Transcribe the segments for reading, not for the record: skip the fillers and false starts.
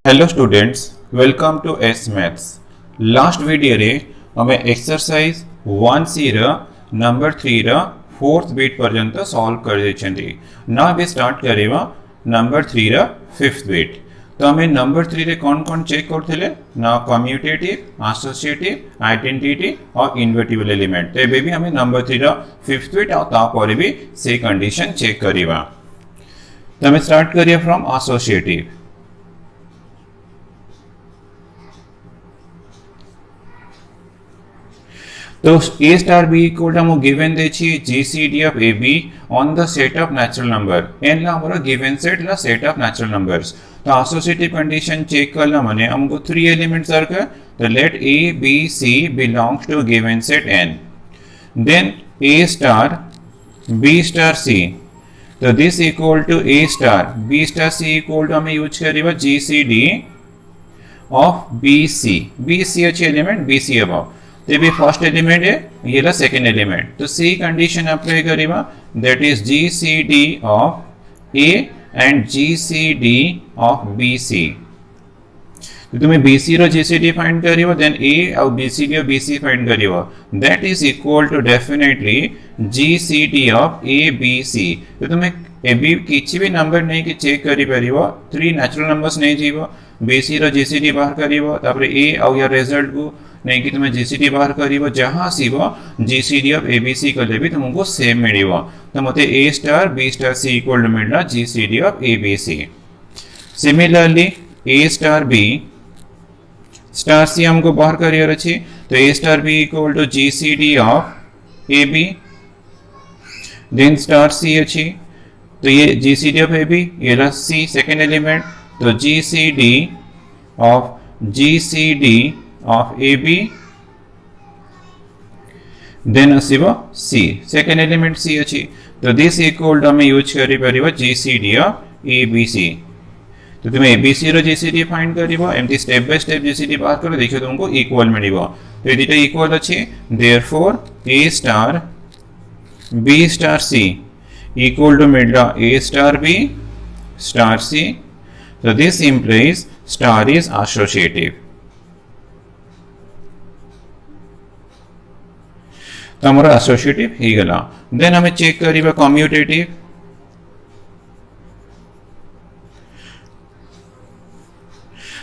Hello students, welcome to S maths. Last video रे हमें exercise 1C number 3 fourth bit पर्यंत solve कर देछंती। ना बे स्टार्ट करेवा नंबर 3 फिफ्थ बीट। तो हमें नंबर 3 रे कौन चेक करथिले ना कम्यूटेटिव, एसोसिएटिव, आइडेंटिटी और इन्वर्टिबल एलिमेंट। तो एबे भी हमें नंबर 3 फिफ्थ बीट और तापर भी से कंडीशन चेक करिवा। तो हमें स्टार्ट करिया फ्रॉम एसोसिएटिव। तो a star b equal to given देछि GCD of AB on the set of natural number n ला हमरा गिवन सेट ला सेट ऑफ नेचुरल नंबर्स। तो एसोसिएटिव कंडीशन चेक करला माने हमको 3 एलिमेंट्स दरकार। तो let a b c belongs to given set n, then a star b star c। तो this equal to a star b star c equal to हमें use करिवा GCD of BC। BC अच्छे element BC above. तो ये first element है, ये ला second element. तो सी कंडीशन अप्लाई करिवा, that is GCD of A and GCD of BC। तो तुम्हें BC रो GCD फाइंड करिवा, देन A और BCD और BC फाइंड करिवा, that is equal to definitely GCD of ABC। तो तुम्हें AB किछि भी नंबर नहीं कि चेक करि परिवा, 3 नेचुरल नंबर्स नहीं जीवा, BC रो GCD बाहर करिवा, तापर A और या रिजल्ट को नहीं कि तुम्हें GCD बाहर करिवो, जहां सीवा GCD ऑफ ABC कले भी तुमको सेम मिलिवो। तो मते A star B star C equal to मिलना GCD of ABC। Similarly A star B star C हमको बाहर करियर अछि, तो A star B equal to GCD of AB। Then star C अछि, तो ये GCD ऑफ AB, ये ला C सेकंड एलिमेंट। तो GCD of AB, then asiva C second element C अछि। तो this equal to हमें यूज करि परिबा GCD of ABC। तो तुम्हें ABC रो GCD फाइंड करिबो, एमती स्टेप बाय स्टेप GCD बाहर करो, देखियो तुमको इक्वल मिलिबो। तो ये दुटा इक्वल अछि, therefore A star B star C equal to मिलला A star B star C। तो this implies star is associative। तो हमारा एसोसिएटिव ही गला। देन हमें चेक करिबा कम्यूटेटिव।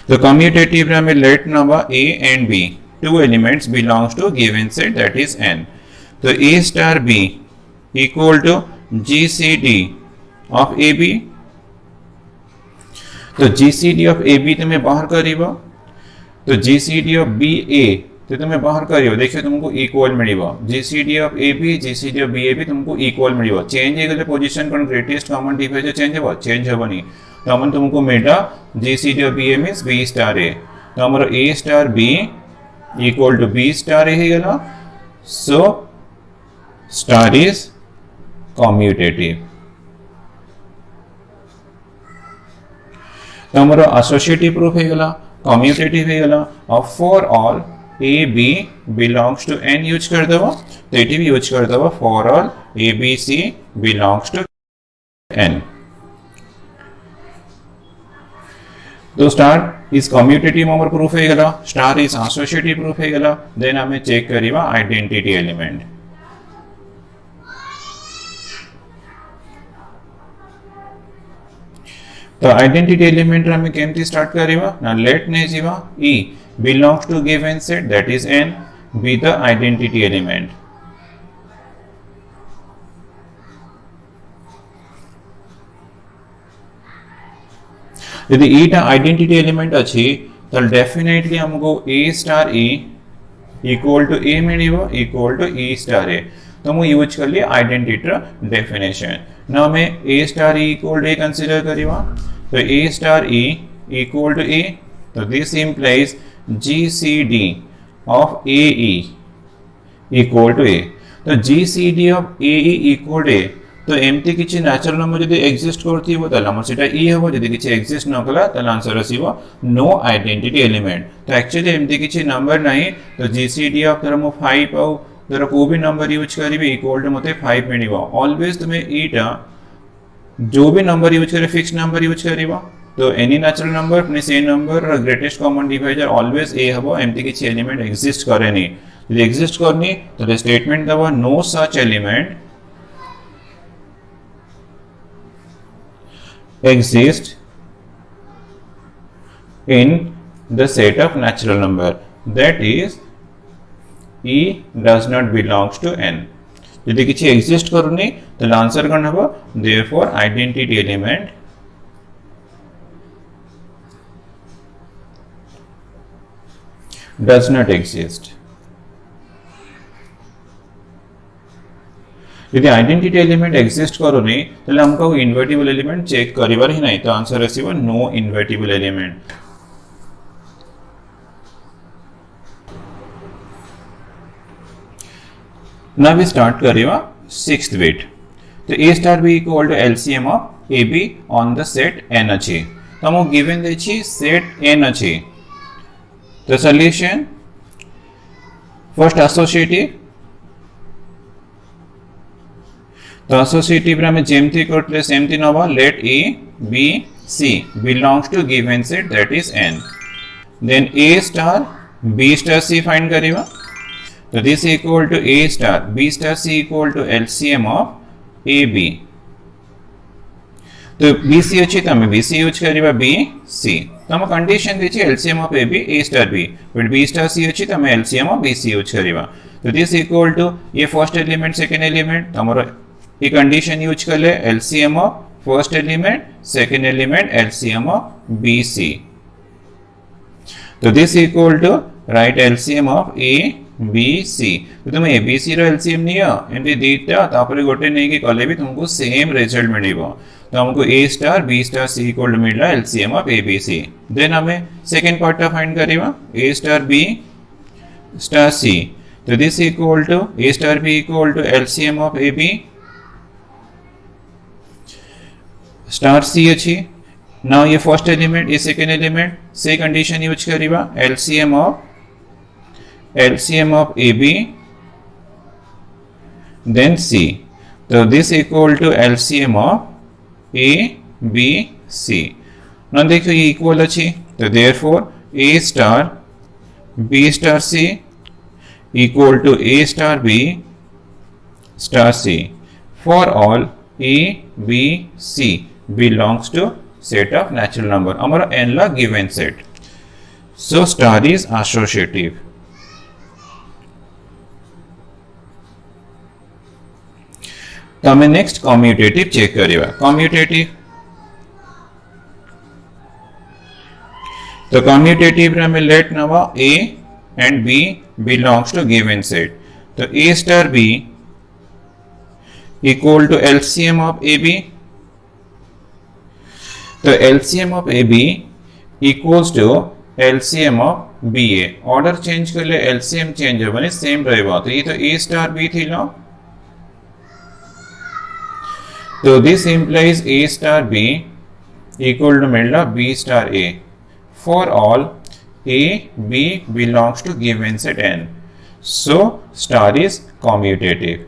तो कम्यूटेटिव रे हमें let number A and B 2 elements belongs to given set that is n। तो A star B equal to GCD of AB। तो GCD ऑफ AB तुम्हें बाहर करिबा, तो GCD ऑफ BA तो तुम्हें बाहर करियो, देखियो तुमको इक्वल मिलिबो। GCD of AB GCD of BA भी तुमको इक्वल मिलिबो। चेंज हे गले पोजीशन कोन ग्रेटेस्ट कॉमन डिफरेंस चेंज हेबो, चेंज हेबोनी। तो हमन तुमको मिलता GCD of BA means B star A। तो हमरो A star B equal to B star A हे गला। So star is commutative. तो हमरो एसोसिएटिव प्रूफ हे गला, कम्यूटेटिव हे गला। और for all A B belongs to n use कर देवो, तो एटी भी यूज कर देवो for all A B C belongs to n। तो स्टार इज कम्यूटेटिव हमर प्रूफ हे गला, स्टार इज एसोसिएटिव प्रूफ हे गला। देन हमें चेक करिवा आइडेंटिटी एलिमेंट। तो आइडेंटिटी एलिमेंट रे हमें केमती स्टार्ट करिवा ना, लेट ने जीवा E belongs to given set that is n be the identity element। यदि E टा आइडेंटिटी एलिमेंट अछि तो डेफिनेटली हमको A star E equal to A मिलिबो equal to E star A। तो हम यूज कर लिए आइडेंटिटी डेफिनेशन। ना हमें A star E equal to A consider करिवा, तो A star E equal to A। तो this implies GCD of AE equal to A। तो GCD of AE equal to A, तो एमती किछि नेचुरल नंबर जदि एग्जिस्ट करथि हो ताले हमर सेटा E हबो, जदि किछि एग्जिस्ट न कला ताले आंसर आसीबो नो आइडेंटिटी एलिमेंट। तो एक्चुअली एमती किछि नंबर नाही, तो GCD ऑफ धर मो 5 आउ धर को भी नंबर यूज करिवे इक्वल टू मते 5 मिलिबो। ऑलवेज तुम्हें E टा जो भी नंबर यूज करे फिक्स नंबर यूज करिबो, तो एनी नेचुरल नंबर पुनी से number greatest common divisor always a हबो एमती किछि एलिमेंट एग्जिस्ट करेनी यदि एग्जिस्ट करनी तो स्टेटमेंट दबो no such element exist in the set of natural number, that is e does not belongs to n. यदि किसी exist करूनी तो आंसर कौन हबो therefore identity element does not exist. यदि आइडेंटिटी एलिमेंट एक्जिस्ट करूनी तले हमको इनवर्टिबल एलिमेंट चेक करिवार ही नहीं तो आंसर आसीबो no invertible element. Now we start करिवा 6th bit. तो a star b equal to LCM of ab on the set n अछि. तो हमको गिवन देछि set n अछि. तो सॉल्यूशन फर्स्ट एसोसिएटिव तो एसोसिएटिव रे जेमती करतले सेमती नबा late a b c belongs to given set that is n, then a star b star c find करिवा. तो this equal to a star b star c equal to LCM of a b. तो b c अछि त हम b c use करिवा b c. तो हम condition देछि LCM of a b a star b, but b star c अछि त हम LCM of b c use करिवा. तो this equal to ये फर्स्ट एलिमेंट सेकंड एलिमेंट हमरो ये कंडीशन यूज कर ले LCM of first element second element LCM of BC. तो this equal to right LCM of A B C. तो तुम A B C रो LCM नियो एंटी दीटा तापरे गोटे नै कि कले भी तुमको सेम रिजल्ट मिलिबो. तो हमको A star B star C equal to मिलला LCM of A B C. Then हमें सेकंड पार्ट फाइंड करिवा A star B star C. तो this equal to A star B equal to LCM of A B star C अछि. Now ये first element ये second element से condition use करिवा LCM of AB then C. तो this equal to LCM of A B C. नाउ देखो ये equal अछि तो therefore A star B star C equal to A star B star C for all A B C belongs to set of natural number. हमारा n ला given set. So star is associative. तो हमें next commutative check करिवा. Commutative तो commutative रे हमें late नवा a and b belongs to given set. तो a star b equal to LCM of AB. तो LCM of AB equals to LCM of BA. Order change कर ले LCM change हो बने सेम रहेगा. तो ये तो A स्टार B थी ना. तो this implies A star B equal to मिलना B star A. For all A B belongs to given set n. So star is commutative.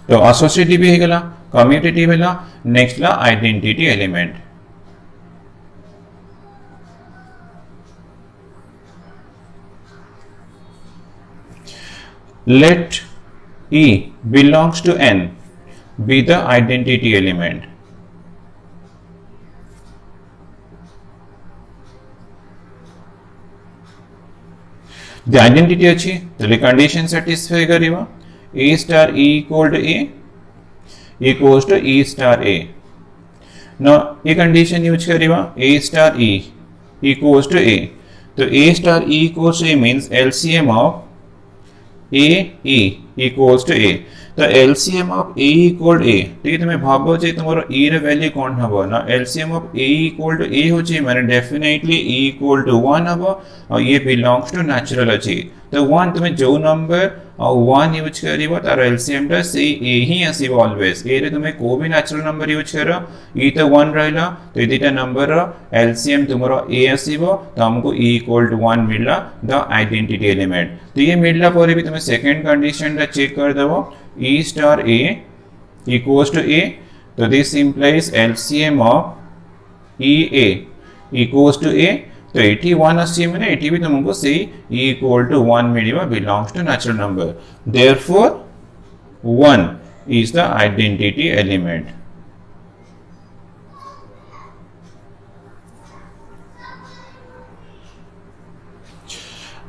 तो एसोसिएटिव भी हेगला कम्यूटेटिव हेला. नेक्स्ट ला identity element. Let E belongs to n be the identity element. The identity अच्छी तो condition satisfy करिवा A star E equal to A equals to E star A. Now ये condition use करिवा A star E equals to A. तो A star E equals to A means LCM of A E equals to A. तो LCM of A equal to A. ठीक है तुम्हें भाबो जे तुम्हारा E रे value कौन हबो ना LCM of A equal to A हो जे माने डेफिनेटली E equal to 1 हबो और ये belongs to natural अछि. तो 1 तुम्हें जो नंबर और 1 यूज करिवो तार LCM टा से A ही आसीबो ऑलवेज. A रे तुम्हें को भी नेचुरल नंबर यूज करो E तो 1 रहला तो इदिटा नंबर रो LCM तुम्हारा A आसीबो तो हमको E equal to 1 मिलला द आइडेंटिटी एलिमेंट. तो ये मिलला पर भी तुम्हें सेकंड कंडीशन टा चेक कर देबो E star A equals to A. So this implies LCM of EA equals to A. तो 81 आसी माने 80 भी तुमको से E equal to 1 मिलिबा belongs to natural number. Therefore 1 is the identity element.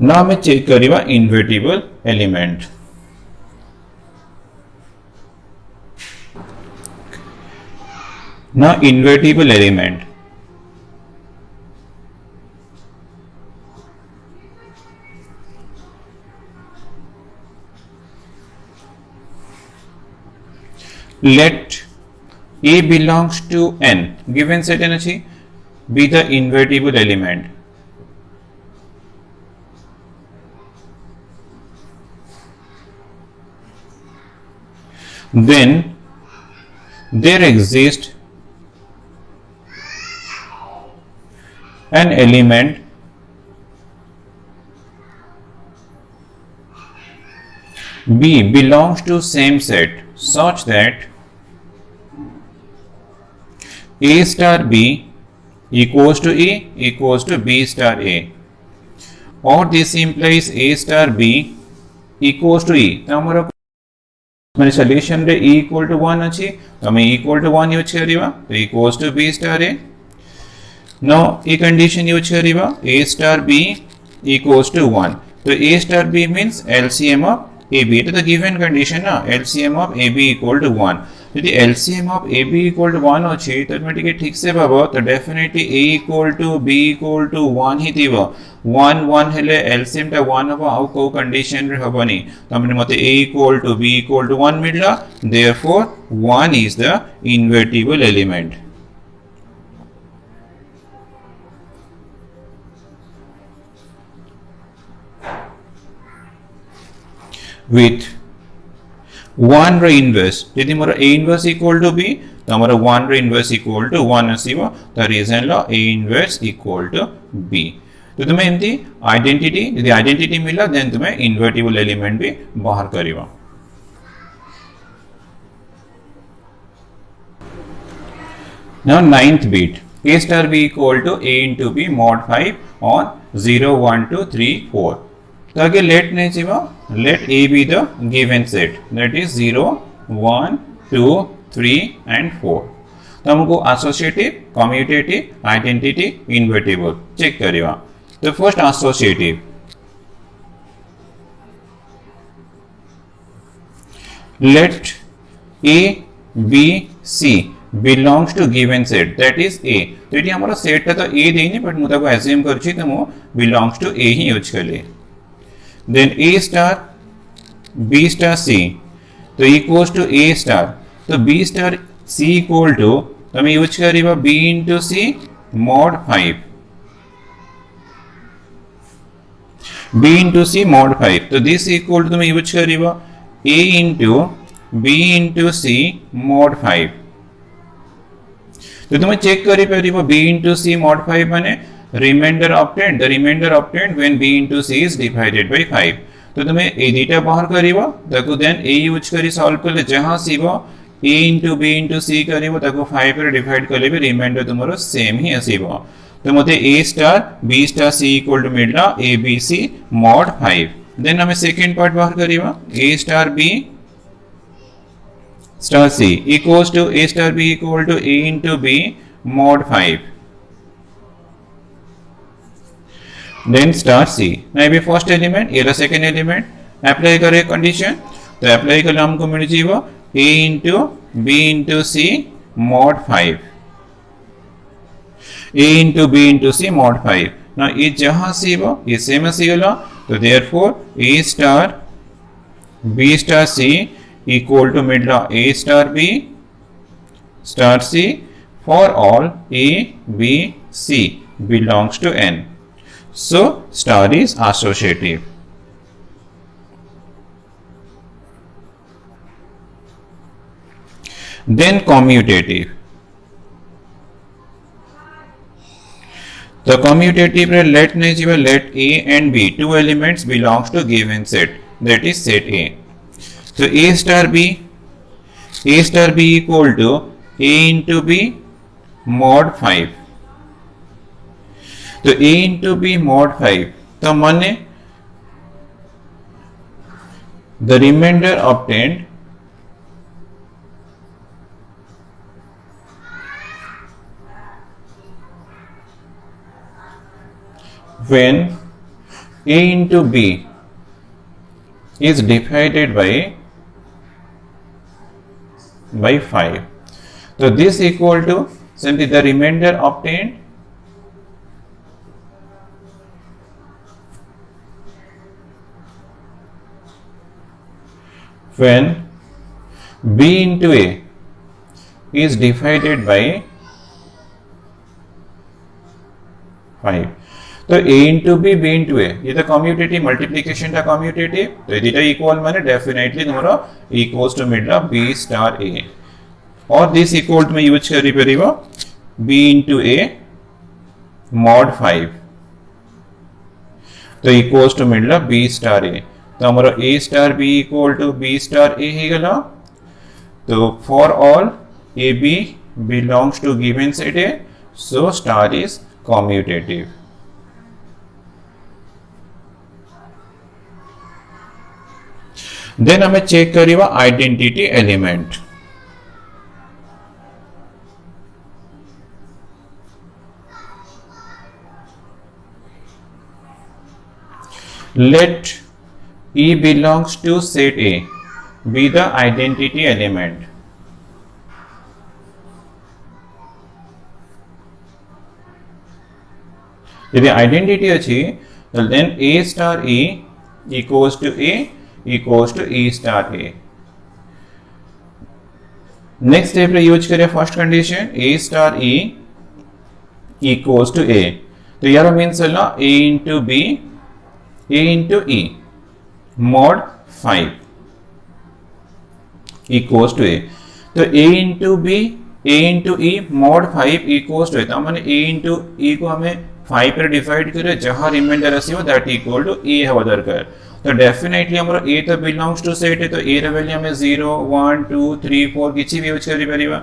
Now मैं चेक करिबा invertible element. Now invertible element. Let A belongs to N. Given set energy be the invertible element. Then there exists an element B belongs to same set such that A star B equals to A equals to B star A, or this implies A star B equals to E. तो हमारा मैंने solution रे E equal to 1 अछि तो हमें E equal to 1 use करिबा तो equals to B star A. Now a condition use करिबा A star B equals to 1. तो A star B means LCM of AB. तो the given condition ना LCM of AB equal to 1. यदि LCM of AB equal to 1 अछि तो मैं ठीक से भाबो तो डेफिनेटली A equal to B equal to 1 ही थिबो 1 1 हेले LCM टा 1 हबो आउ को कंडीशन रे हबनी तो हमने मते A equal to B equal to 1 मिलला. Therefore 1 is the invertible element. With 1 रे इनवर्स यदि मोर A inverse equal to B तो हमारा 1 रे इनवर्स इक्वल टू 1 आसीबो तो रीजन लो A inverse equal to B. तो तुम्हें एमती आइडेंटिटी यदि आइडेंटिटी मिला देन तुम्हें इन्वर्टिबल एलिमेंट भी बाहर करिवो. Now ninth bit A star B equal to A into B mod 5 on 0 1 2 3 4. तो आगे let नहीं चाहिए let A be the given set that is 0 1 2 3 and 4. तो हमको associative commutative identity invertible check करिवा. तो first associative let A B C belongs to given set that is A. तो ये हमारा सेट है तो A देनी बट मुझे को assume करची तो मो belongs to A he use कर ले. Then A star B star C तो equals to A star तो B star C equal to तो हमें यूज करिबा B into C mod 5 B into C mod 5 तो this equal to तुम्हें use करिबा A into B into C mod 5. तो तुम्हें चेक करि परिबा B into C mod 5 माने remainder obtained the remainder obtained when B into C is divided by 5. तो तुम्हें A data बाहर करिबा ताको then A यूज करी सॉल्व करले जहां SIBO A into B into C करिबो ताको 5 रे डिवाइड करले भी रिमाइंडर तुम्हारो सेम ही आसीबो. तो मते A star B star C equal to मिलला A B C mod 5. Then हमें सेकंड पार्ट बाहर करिबा A star B star C equals to A star B equal to A into B mod 5. Then star C. Now ये first element ये second element apply करे condition तो apply करले हमको मिल जीवो A into B into C mod 5. A into B into C mod 5. Now ये जहां SIBO ये सेम आसीगला तो therefore A star B star C equal to मिलला A star B star C for all A B C belongs to N. So star is associative. Then commutative. The commutative let नहीं चाहिए let A and B two elements belongs to given set that is set A. So A star B equal to a into b mod 5 तो a into b mod 5 तो माने the remainder obtained when a into b is divided by 5 so this equal to simply the remainder obtained when b into a is divided by 5 तो a into b b into a ये तो commutative multiplication टा commutative तो ये दुटा equal माने definitely तुम्हारा equals to मिडला b स्टार a और दिस इक्वल में यूज करी परिवा b into a mod 5 तो इक्वल्स टू मिडला b स्टार a तो हमारा a star b equal to b star a ही गला तो for all a b belongs to given set a so star is commutative देन हमें चेक करिवा identity element let e belongs to set a be the identity element यदि identity अच्छी तो then a star e equals to a equals to e star a next step रे use करें first condition a star e equals to a तो यार means है ना a into b a into e mod 5 equals to a तो a into b a into e mod 5 equals to a तो मैंने a into e को हमें 5 पर डिवाइड करे जहां रिमाइंडर आसीबो दैट इक्वल टू a हवा दरकार तो डेफिनेटली हमरो a तो बिलोंग्स टू सेट है तो a रे वैल्यू हमें 0 1 2 3 4 किछि भी यूज करि परिबा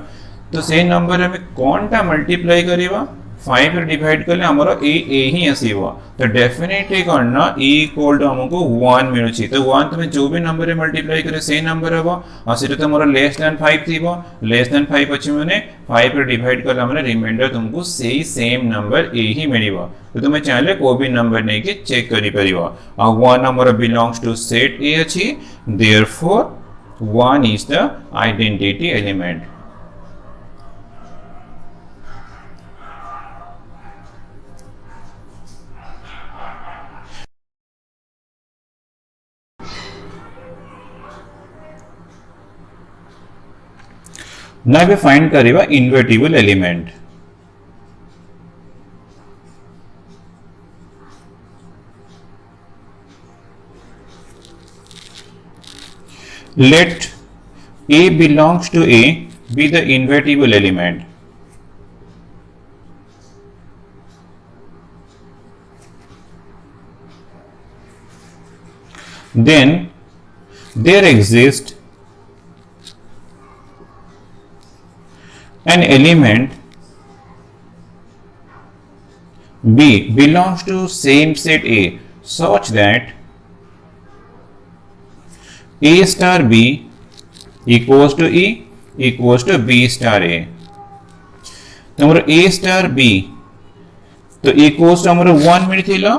तो से नंबर हमें कोनटा मल्टीप्लाई करिबा 5 रे डिवाइड करले हमरो a ही आसीबो तो डेफिनेटली करना e इक्वल टू हमको 1 मिलुछि तो 1 तमे जो भी नंबर रे मल्टीप्लाई करे से नंबर हबो और सेटा तो हमरो लेस देन 5 थिबो लेस देन 5 अछि माने 5 रे डिवाइड करला माने रिमाइंडर तुमको सेही सेम नंबर a ही मिलिबो तो तुमे चाहे को भी नंबर नै के चेक करि परिबो और 1 नंबर बिलोंग्स टू सेट a अछि therefore 1 is the identity element Now we find करिवा invertible element. Let a belongs to a be the invertible element. Then there exists an element B belongs to same set A such that A star B equals to E equals to B star A तो हमारा A star B तो equals to हमारा 1 मिलथिला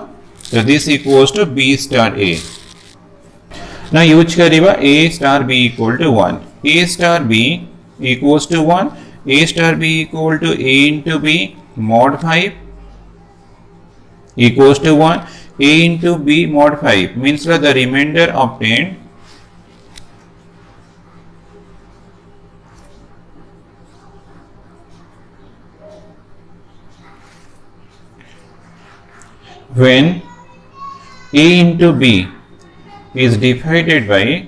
so this equals to B star A now use करिवा A star B equal to 1 A star B equals to 1 A star B equal to A into B mod 5 equals to 1 A into B mod 5 means the remainder obtained when A into B is divided by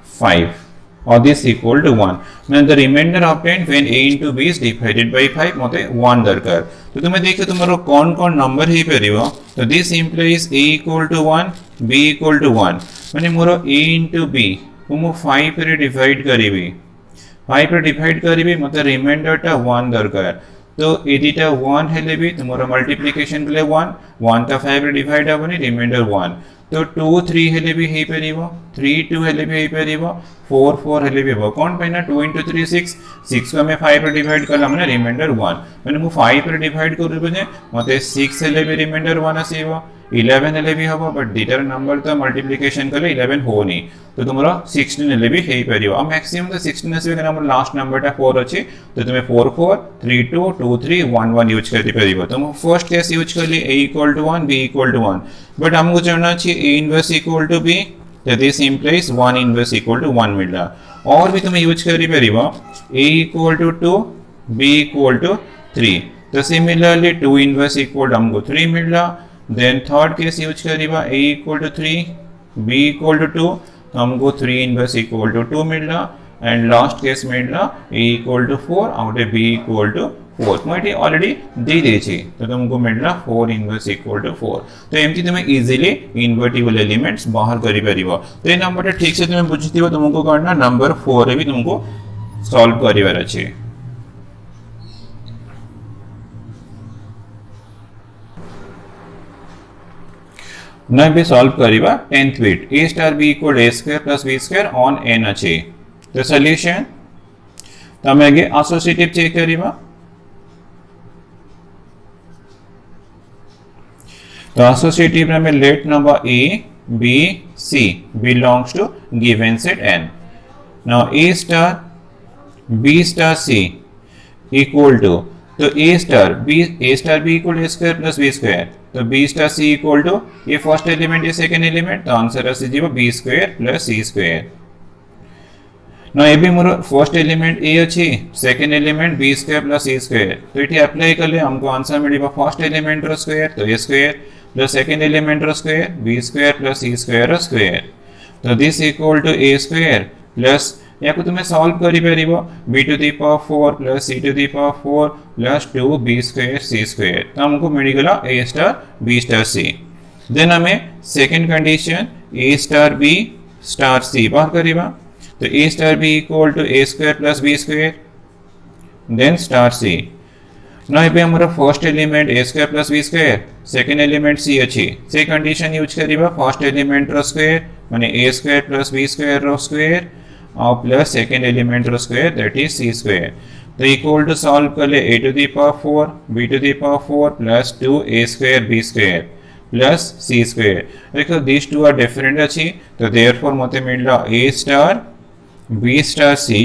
5 or this equal to 1 then the remainder obtained when a into b is divided by 5 मते 1 दरकार तो तुम्हें देखो तुम्हारो कौन कौन number ही परिबो तो this implies a equal to 1 b equal to 1 माने मोरो a into b को मु 5 रे डिवाइड करिवि 5 रे डिवाइड करिवि मते रिमाइंडर टा 1 दरकार तो ए दिटा 1 हेले भी तुमरो मल्टीप्लिकेशन बेले 1 1 ता 5 रे डिवाइड होबनी रिमाइंडर 1 तो 2 3 हेले भी हे परिबो 3 2 हेले भी हे परिबो 4 4 हेले भी हो कोन पैना 2 into 3 6 6 को मैं 5 रे डिवाइड करला माने रिमाइंडर 1 माने मु 5 रे डिवाइड करबे जे मते 6 हेले भी रिमाइंडर 1 आसीबो 11 हेले भी हबो बट दिटार नंबर तो मल्टीप्लिकेशन करले 11 होनी तो तुमरो 16 हेले भी हे परिबो आ मैक्सिमम तो 16 आसीबे कारण हमर लास्ट नंबर टा 4 अछि तो तुमे 4 4 3 2 2 3 1 1 यूज करते परिबो तो मु फर्स्ट केस यूज करली a equal to 1 b equal to 1 but हमको जानना चाहिए a inverse equal to b that is implies 1 inverse equal to 1 मिलला और भी तुम यूज करि परिबो a equal to 2 b equal to 3 तो सिमिलरली 2 inverse equal हमको 3 मिलला देन थर्ड केस यूज करिबा a equal to 3 b equal to 2 तो हमको 3 inverse equal to 2 मिलला एंड लास्ट केस मिलला a equal to 4 और b equal to 4 मैं ऑलरेडी दे देछि तो तुमको मिलला 4 इनवर्स इक्वल टू 4 तो एमती तुम इजीली इनवर्टिबल एलिमेंट्स बाहर करि परिबो तो ए नंबर ठीक से तुम बुझिथिबो तुमको करना नंबर 4 रे भी तुमको सॉल्व करिवार अछि नै भी सॉल्व करिबा 10th bit a star b equal a square plus b square on n अछि तो सॉल्यूशन तमे आगे एसोसिएटिव चेक करिबा तो associative में let number a b c belongs to given set n now a star b star c equal to तो a star b equal to a square plus b square तो b star c equal to ये first element ये second element तो answer आसी जीवो b square plus c square ना ए भी more first element a अछि second element b square plus c square तो इठी अप्लाई करले हमको आंसर मिलिबा फर्स्ट एलिमेंट रो स्क्वायर तो a square plus second element रो square b square plus c square रो square तो this equal to a square plus या को तुम्हें सॉल्व करि परिबो b to the power 4 plus c to the power 4 plus 2b square c square तो हमको मिल गला a star b star c then हमें second condition a star b star c बाहर करिबा तो a star b equal to a square plus b square then star c now पे हमरा first element a square plus b square second element c अछि से condition use करिबा first element रो square माने a square plus b square रो square और plus second element रो square that is c square तो इक्वल टू सॉल्व करले a to the power 4 b to the power 4 plus 2a square b square plus c square देखो these two are different अछि तो therefore मते मिलला a star b star c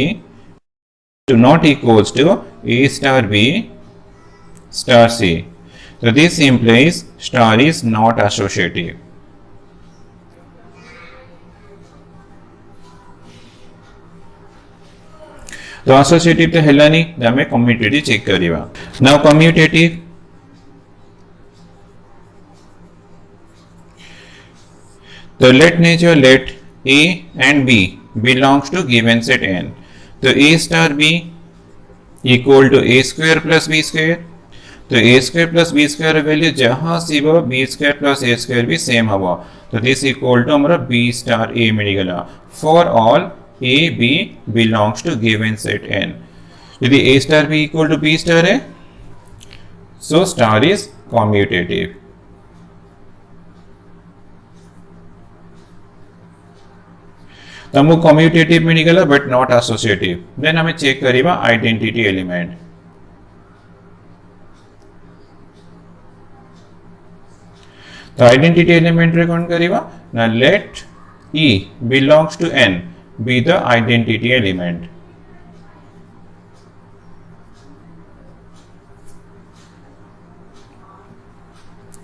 to not equals to a star b star c so this implies star is not associative तो associative तो हेलानी हमें commutative check करिवा now commutative तो let a and b belongs to given set n तो a star b equal to a square plus b square तो a square plus b square value जहां सीबो b square plus a square भी same हबो तो this equal टू हमरा b star a मिल गेला for all a b belongs to given set n यदि a star b equal to b star है so star is commutative तो हमको commutative मिल गेला बट नॉट एसोसिएटिव देन हमें चेक करिबा आइडेंटिटी एलिमेंट तो आइडेंटिटी एलिमेंट रे कोन करिबा ना let e belongs to n be the identity element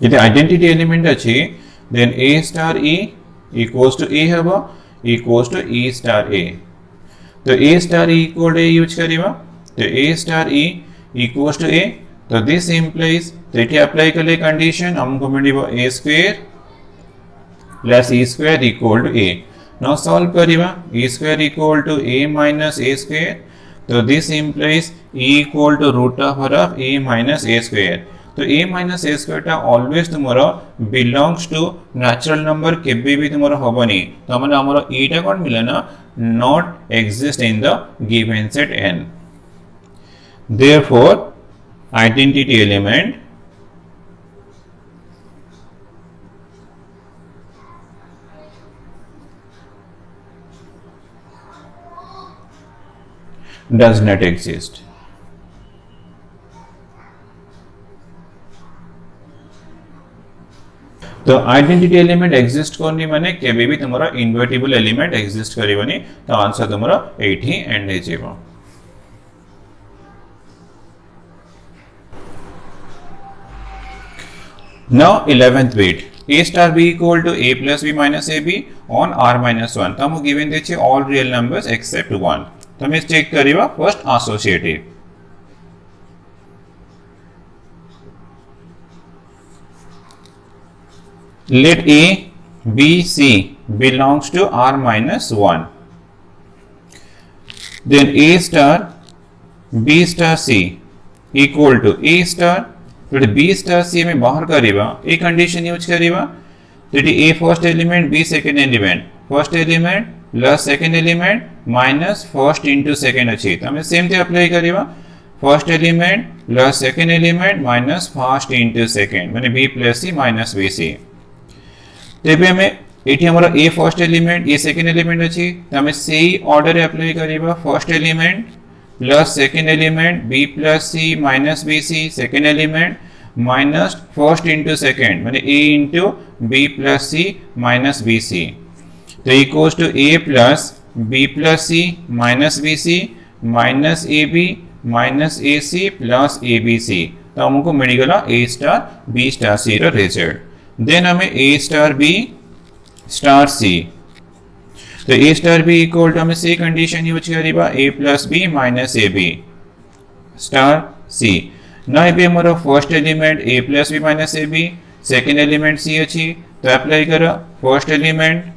यदि आइडेंटिटी एलिमेंट अछि then a star e equals to a हबो equals to e star a तो a star e equal to a use करिबा तो a star e equals to a तो this implies that apply करले condition हमको मिलिबो a square plus e square equal to a now solve करिबा e square equal to a minus a square तो this implies e equal to root of a minus a square तो a minus a square टा always तुम्हारा belongs to natural number केबे भी तुम्हारा होबनी तो हमने हमारा e टा कोन मिले ना not exist in the given set n. Therefore, identity element does not exist. तो आइडेंटिटी एलिमेंट एक्जिस्ट करनी माने केबे भी तुमरा इनवर्टिबल एलिमेंट एक्जिस्ट करिवनी तो आंसर तुमरा 8 ही एंड हे जेबो. Now 11th bit a star b equal to a plus b minus ab on r minus 1. Tamu given देछि all real numbers except 1. तमे चेक करिवा first associative. Let a, b, c belongs to r minus 1. Then a star, b star c equal to a star. तो b star c में बाहर करिवा a condition use करिवा. तो a first element b second element first element plus second element minus first into second अच्छी तो हमें same थे apply करिवा. First element plus second element minus first into second माने b plus c minus bc. तेबे हमें एठी हमरा a first element a second element अछि तो हमें सेही ऑर्डर अप्लाई करिवा. First element plus second element b plus c minus bc second element minus first into second माने a into b plus c minus bc तो equals to a plus b plus c minus bc minus ab minus ac plus abc. तो हमको मिलगला a star b star c रो result. Then हमें a star b star c तो a star b equal to हमें सी condition use करिबा a plus b minus ab star c. ना एबे हमरो first element a plus b minus ab second element c अछि तो अप्लाई करो first element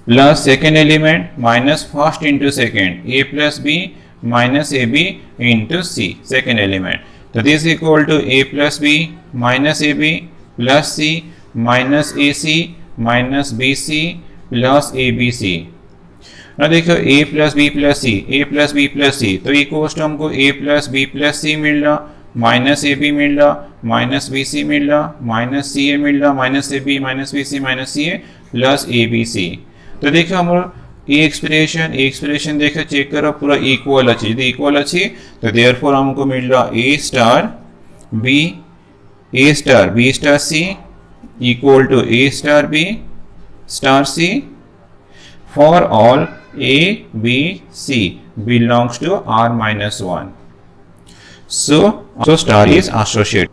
plus second element minus first into second a plus b minus ab into c second element. तो this equal to a plus b minus ab plus c minus ac minus bc plus abc. ना देखो a plus b plus c a plus b plus c तो equals to हमको a plus b plus c मिल रहा minus ab मिल रहा minus bc मिल रहा minus ca मिल रहा minus ab minus bc minus ca plus abc. तो देखो हमारा ये एक्सप्रेशन देखो चेक करो पूरा इक्वल अच्छी यदि इक्वल अच्छी तो देयरफॉर हमको मिल रहा a star b star c equal to a star b star c for all a b c belongs to r minus 1. So star is associated.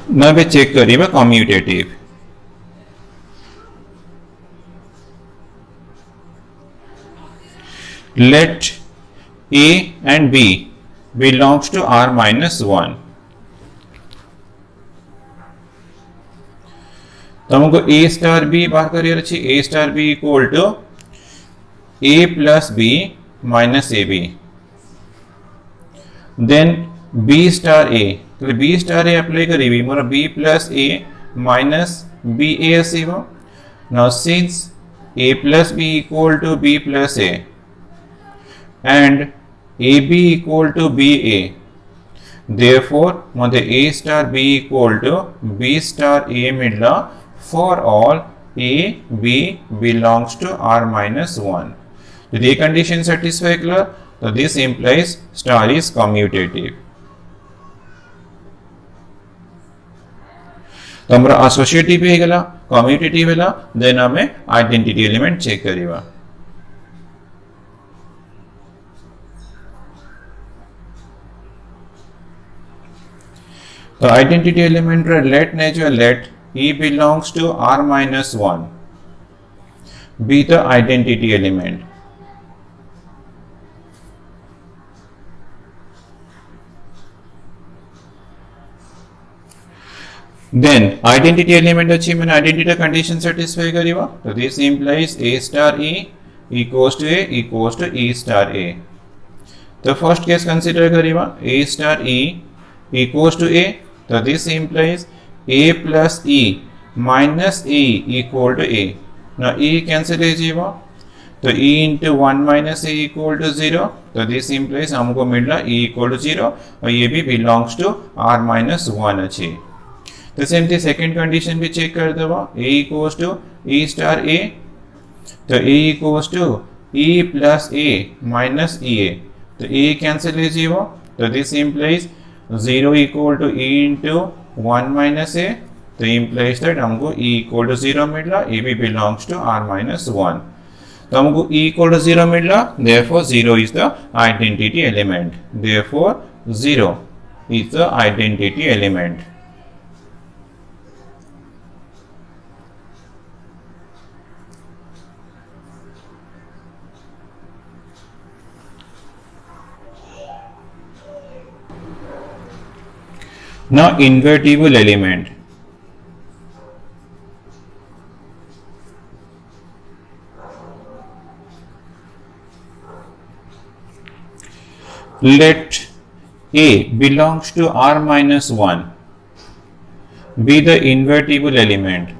Now we check करिबा commutative. Let a and b belongs to r minus 1. तो हमको a star b बाहर करियर अछि a star b equal to a plus b minus ab. Then b star a तो b star a apply करिबी मोर b plus a minus b a आसीबो. Now since a plus b equal to b plus a and ab equal to ba therefore मते a star b equal to b star a मिलला for all a b belongs to r minus 1. तो ये condition satisfy कला तो this implies star is commutative. तो हमरा associative हे गला commutative हेला then हमें identity element चेक करिवा. तो आइडेंटिटी एलिमेंट रे लेट ने जो late e belongs to r minus 1 be the identity element. Then identity element अच्छी मैंने identity condition satisfy करिवा तो this implies a star e equals to e star a. तो first case consider करिवा a star e equals to a तो this इंप्लाइज a plus e minus e equal to a ना e cancel हो जाएगा तो e into 1 minus a equal to 0 तो this implies हमको मिलना e इक्वल टू 0 और ये भी बिलोंग्स टू r माइनस 1 अच्छी तो सेमती सेकंड कंडीशन भी चेक कर देवा a equals to e star a तो a equals to e plus a minus e a तो a कैंसिल हो जाएगा तो this implies 0 equal to e into 1 minus a तो इंप्लाइज दैट हमको e इक्वल टू 0 मिला a भी belongs to r minus 1 तो हमको e इक्वल टू 0 मिला therefore 0 is the identity element therefore 0 is the identity element now invertible element let a belongs to r minus 1 be the invertible element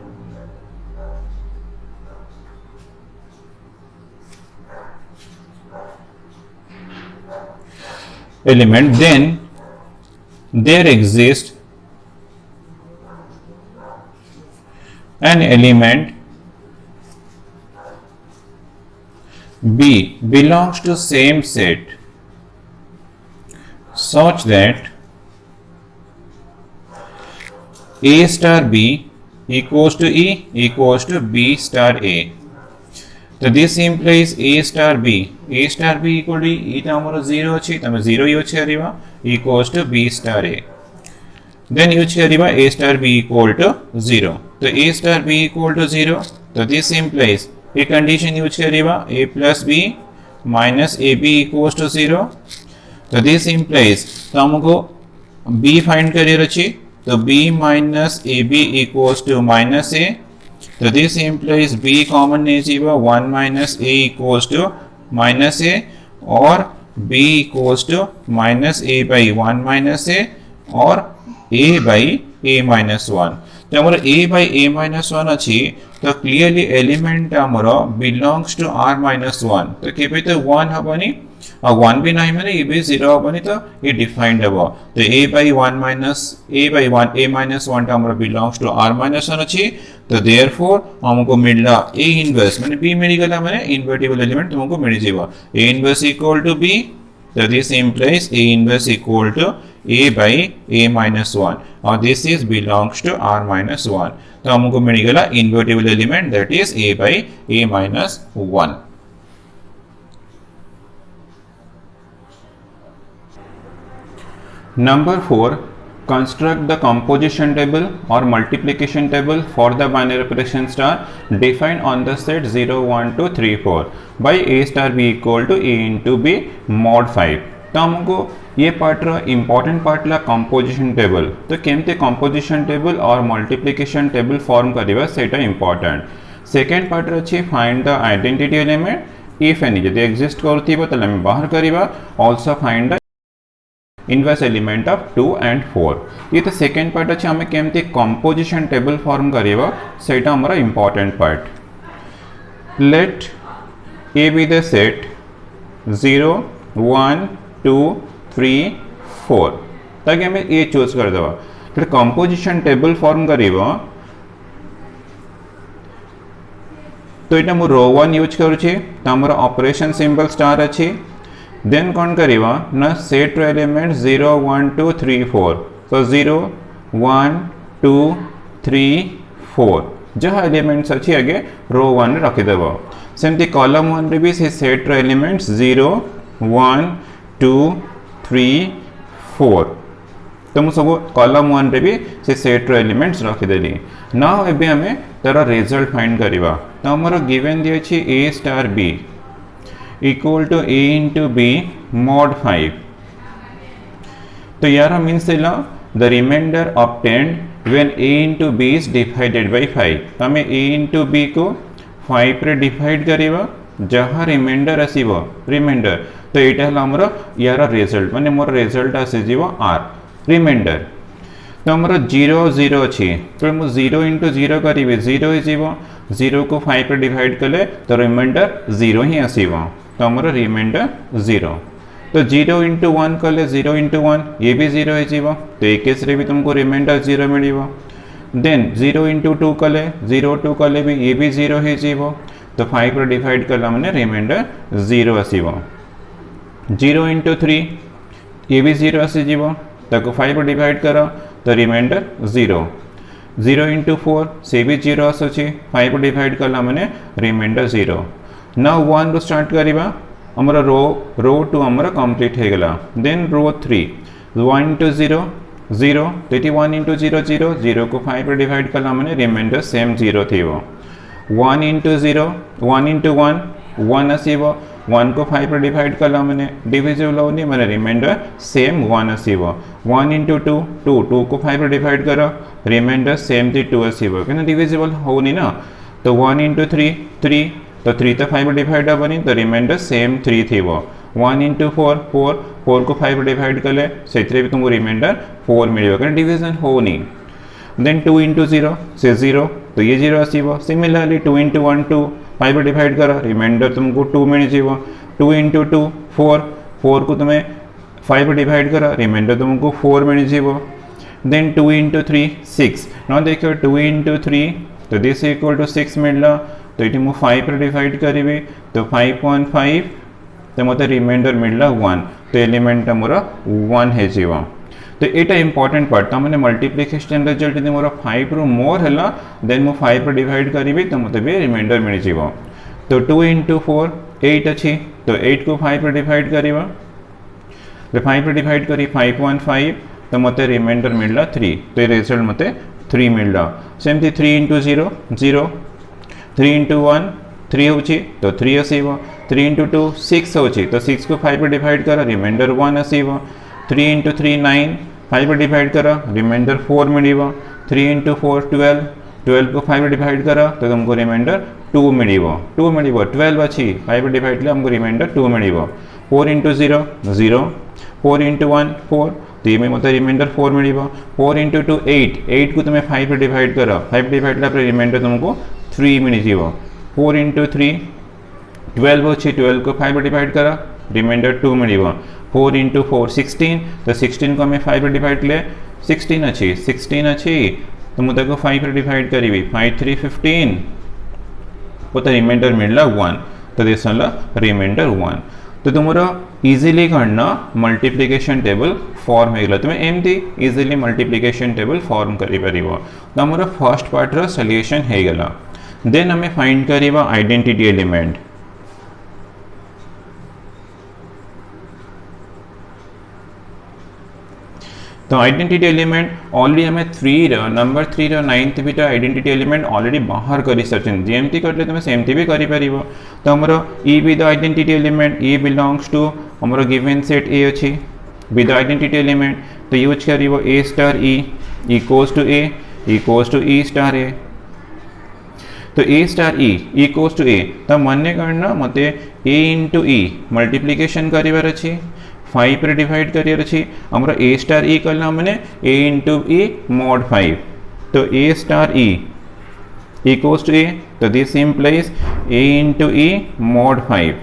then there exists an element b belongs to same set such that a star b equals to e equals to b star a तो दिस implies a star b equal to e तो हमरो 0 अछि तमे 0 use करिवा equals to b star a then use करिवा a star b equal to 0 तो a star b equal to 0 तो दिस implies a condition यूज करिवा a plus b minus ab equals to 0 तो दिस implies तो हमको b फाइंड करियर अछि तो b minus ab equals to minus a तो दिस implies b कॉमन नहीं जीवा 1 minus a equals to minus a और b equals to minus a by 1 minus a और a by a minus 1 तो हमारा a by a minus 1 अच्छी तो क्लियरली एलिमेंट हमारा बिलोंग्स टू r minus 1 तो केबे तो 1 हबनी और 1 भी नहीं माने ये भी 0 हबनी तो ये डिफाइंड हबो तो a by 1 minus a by 1 a minus 1 हमारा बिलोंग्स टू r minus 1 अच्छी तो देयरफॉर हमको मिलला a इनवर्स माने b मिल गला माने इन्वर्टिबल एलिमेंट हमको मिल जाएगा a inverse equal to b so this implies a inverse equal to a by a minus 1 और this is belongs to r minus 1 तो हमको मिल गया invertible element that is a by a minus 1 number 4 construct the composition table or multiplication table for the binary operation star defined on the set 0 1 2 3 4 by a star b equal to a into b mod 5 तो हमको ये part important part ला composition table तो केमते composition table और multiplication table form करिवा सेटा important second part अछि find the identity element if any यदि एग्जिस्ट करथिबो तले हम बाहर करिवा also find the inverse element of 2 and 4 ये तो सेकंड पार्ट अछि हमें केमते कंपोजिशन टेबल फॉर्म करिवा सेटा हमरा important part let A be the set 0 1 2 3 4 ताकि हमें ए चूज कर देवा फिर कंपोजिशन टेबल फॉर्म करिवा तो इटा मु रो 1 यूज करू छी त हमर ऑपरेशन सिंबल स्टार अछि देन कोन करिवा ना सेट एलिमेंट 0 1 2 3 4 सो 0 1 2 3 4 जहा एलिमेंट्स अछि आगे रो 1 रखि देबो सेमती कॉलम 1 रे भी से सेट एलिमेंट्स 0 1 2 3 4 तो मु सब कॉलम 1 रे भी से सेट एलिमेंट्स रखि देली नाउ एबे हमें तार रिजल्ट फाइंड करिवा तो हमरो गिवन दे अछि a star b equal to a into b mod 5 तो यार means the remainder obtained when a into b is divided by 5 तो हमें a into b को 5 रे डिवाइड करिवा जहाँ रिमाइंडर आसीबो रिमाइंडर तो एटा हला हमर यार रिजल्ट माने मोर रिजल्ट आसी जीवो r रिमाइंडर तो आमर 0 0 अच्छी तो मुझे 0 इंटू 0 करी 0 हो 0 को 5 रे डिवाइड कले तो रिमाइंडर 0 ही आसीबो तो आमर रिमाइंडर 0 तो 0 इंटू 1 कले 0 इंटू 1 ये भी 0 हो तो एक केस रे भी तुमको रिमाइंडर 0 मिलिबो देन 0 इंटू 2 कले 0 2 कले भी ये भी 0 हो तो 5 रे डिवाइड कला माने रिमाइंडर 0 आसीबो 0 इंटू 3 ये भी 0 आसीबो ताको 5 रे डिवाइड करो तो रिमाइंडर 0 0 इंटू 4 से भी 0 आसुची 5 डिवाइड कला माने रिमाइंडर 0 नाउ 1 रो स्टार्ट करिबा हमर रो 2 हमर कंप्लीट हे गला देन रो 3 1 इंटू 0 0 1 इंटू 0 0 0 को 5 रे डिवाइड कला माने रिमाइंडर सेम 0 थिबो 1 इंटू 0 1 इंटू 1 1 आसीबो 1 को 5 रे डिवाइड कला माने डिविजिबल होनी माने रिमाइंडर सेम 1 आसीबो 1 इंटू 2 2 2 को 5 रे डिवाइड करो रिमाइंडर सेम 2 आसीबो कि डिविजिबल होनी ना तो 1 इंटू 3 3 तो 3 तो 5 रे डिवाइड होनी तो रिमाइंडर सेम 3 थिबो 1 इंटू 4 4 4 को 5 रे डिवाइड कले सेथरे भी तुमको रिमाइंडर 4 मिलिबो कि डिविजन होनी देन 2 इंटू 0 से 0 तो ये 0 आसीबो सिमिलरली 2 इंटू 1 2 5 डिवाइड करो रिमाइंडर तुमको 2 मिल जीवो 2 इंटू 2 4 4 को तुम्हें 5 डिवाइड करो रिमाइंडर तुमको 4 मिल जीवो देन 2 इंटू 3 6 ना देखो 2 इंटू 3 तो दिस इक्वल टू 6 मिलला तो ये मुझे 5 डिवाइड करी तो 5.5 तो मतलब रिमाइंडर मिलला 1 तो एलिमेंट मोर 1 है जीवो तो यहाँ इंपोर्टेंट पार्ट तो मैंने मल्टीप्लिकेशन रिजल्ट यदि मोर 5 रु मोर है देन मु 5 डिवाइड करी तो मतलब भी रिमाइंडर मिल जाव तो 2 इंटू 4 8 अच्छी तो 8 को 5 डिवाइड करवा तो 5 डिवाइड करी 5.5 तो मत रिमाइंडर मिलला 3 तो ये रिजल्ट मत 3 मिलला सेमती 3 इंटू 0 0 3 इंटू 1 3 होची तो 3 आसीबो 3 इंटू 2 6 होची तो 6 को 5 डिवाइड कर रिमाइंडर 1 आसीबो 3 इंटू 3 9 5 डिवाइड करो रिमाइंडर 4 मिलिबो 3 इंटू 4 12 12 को 5 डिवाइड करो तो तुमको रिमाइंडर 2 मिलिबो 2 मिलिबो 12 अच्छी 5 डिवाइड ले हमको रिमाइंडर 2 मिलिबो 4 इंटू 0 0 4 इंटू 1 4 तो ये में मतलब रिमाइंडर 4 मिलिबो 4 इंटू 2 8 8 को तुम्हें 5 डिवाइड करो 5 डिवाइड ले रिमाइंडर तुमको 3 मिल जीवो 4 इंटू 3 12 अच्छी 12 को 5 डिवाइड करो रिमाइंडर 2 मिलिबो 4 इंटू 4 16 तो 16 को हमें 5 डिवाइड ले 16 अच्छी तो मुझे को 5 डिवाइड करी 5 3 15 वो तो रिमाइंडर मिलला 1 तो दिस रिमाइंडर 1 तो तुमरा इजीली करना मल्टीप्लिकेशन टेबल फॉर्म हो तुम्हें एमती इजीली मल्टीप्लिकेशन टेबल फॉर्म करी परिबो तो हमारा फर्स्ट पार्ट रो सॉल्यूशन हे गला देन हमें फाइंड करिबा आइडेंटिटी एलिमेंट तो आइडेंटिटी एलिमेंट ऑलरेडी हमें 3 नंबर 3 9th भी आइडेंटिटी एलिमेंट ऑलरेडी बाहर कर सारी जेमती करले तुम सेमती भी करि परिबो तो हमरो e be the identity element e belongs to हमरो गिवन सेट ए अछि विद आइडेंटिटी एलिमेंट तो यूज करिबो A star E equals to e star A तो A star E equals to A तो मान्य करना मते ए इंटू ई मल्टीप्लिकेशन करिवार अछि 5 रे डिवाइड करियर अछि हमरा ए स्टार ई करला माने ए इंटू ई mod 5 तो A star E equals to A तो this implies A into E mod 5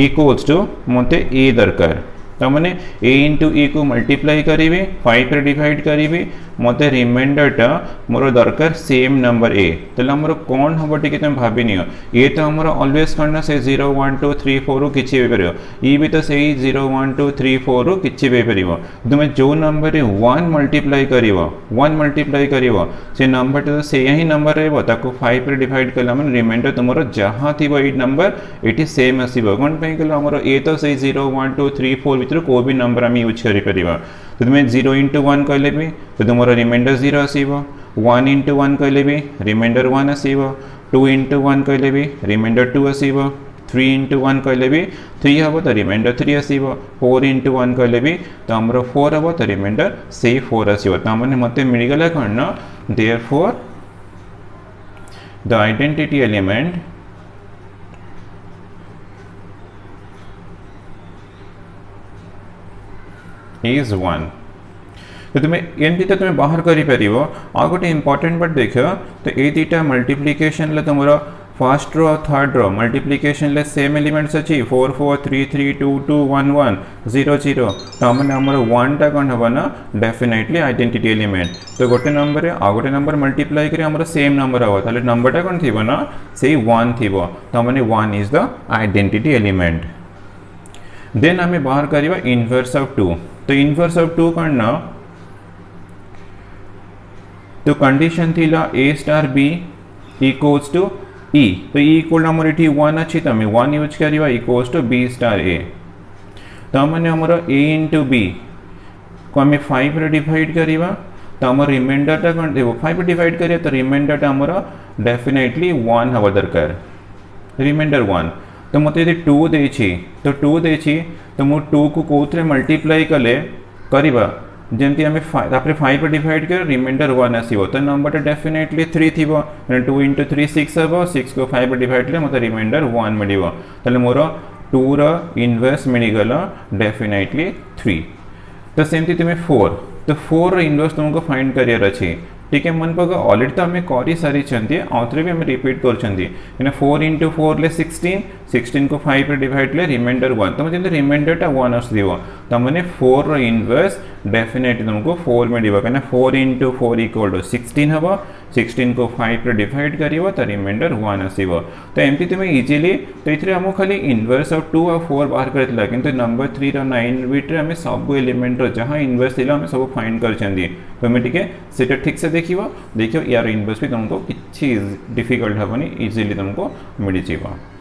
equals to मते ए दरकार तो मैंने ए इंटू ई को मल्टीप्लाई करी 5 रे डिवाइड करी मते रिमाइंडरटा मोर दरकार सेम नंबर ए तो मोर कौन हम टी तुम भाभी नियो ये तो हमारा ऑलवेज करना से 0 1 2 3 4 किछि भी परियो ई भी तो सही 0 1 2 3 4 किछि भी परियो तुम जो नंबर 1 मल्टीप्लाई करिवो 1 मल्टीप्लाई करिवो से नंबर तो से यही नंबर रहबो ताको 5 रे डिवाइड करला मन रिमाइंडर तुमरो जहां थिबो ए नंबर एटी सेम आसीबो कोन पे कला हमरो ए तो सही 0 1 2 3 4 भीतर को भी नंबर आम यूज करि परिबा तो तुम 0 इंटू 1 कहले भी तो तुम रिमाइंडर 0 आसीबो 1 इंटू 1 कहले भी रिमाइंडर 1 आसीबो 2 इंटू 1 कहले भी रिमाइंडर 2 आसीबो 3 इंटू 1 कहले भी 3 हम तो रिमाइंडर 3 आसीबो 4 इंटू 1 कहले भी तो हमरो 4 हम तो रिमाइंडर से 4 आसीबो तो हमने मते मिल गला करना therefore the identity element is 1 तो तुम्हें एमती तो तुम्हें बाहर कर गोटे इंपोर्टेंट पार्ट देख तो ये दुटा मल्टीप्लिकेशन तुम फर्स्ट रो थर्ड रो मल्टीप्लिकेशन सेम एलिमेंट्स अच्छी 4 4 3 3 2 2 1 1 0 0 तो मैंने आमर 1 टा कौन हम ना डेफिनेटली आइडेंटिटी एलिमेंट तो गोटे नंबर आ गोटे नंबर मल्टीप्लाई कर सेम नंबर हम ताले नंबरटा कौन थी ना से 1 थी तो मैंने 1 is the identity element. Then आम बाहर करवा इनवर्स ऑफ 2 तो इनवर्स ऑफ 2 कौन ना तो कंडीशन थी a star b equals to e तो e इक्वल आमर ये 1 अच्छी तो 1 यूज करवा equals to b star a तो मैंने आमर a इंटू b को आम 5 रे डिवाइड करवा तो आम रिमाइंडरटा कौन देखो 5 डिवाइड करिए तो रिमाइंडरटा आमर डेफिनेटली 1 हवा दरकार रिमाइंडर 1 तो मत यदि 2 देछि तो 2 देछि तो मु 2 को कोथरे मल्टीप्लाई कले करबा जमती आम 5 डिवाइड कर रिमाइंडर 1 आसो तो नंबर डेफिनेटली 3 थी 2 इंटू 3 6 हम 6 को 5 डिवाइड कले मतलब रिमाइंडर 1 मिल तो मोर 2 इनवर्स मिलगला डेफिनेटली 3 तो सेमती तुम्हें 4 तो 4 इनवर्स तुमको फाइंड करियर अच्छी ठीक है मन पक ऑलरेडी तो आम कर सारी आउे भी आम रिपीट कर 4 इंटू 4 ले 16 को 5 रे डिवाइड ले रिमाइंडर 1 तो मतलब रिमाइंडरटा 1 आसो तो मैंने 4 इनवर्स डेफिनेटली तुमको 4 में दिव कहीं 4 इंटू 4 इक्वल टू 16 हम 16 को 5 रे डिवाइड कर तो रिमाइंडर 1 आसो तो एमती तुम्हें इजिली तो ये आम खाली इनवर्स ऑफ 2 और 4 बाहर करता कि नंबर 3 रो 9 बिट्रे आम सब एलिमेंट जहाँ इनवर्स थी आम सब फाइंड कर तुम टे ठीक से देखो यार इनवर्स भी तुमको किसी डिफिकल्ट हेनी इजिली तुमको मिल जाए।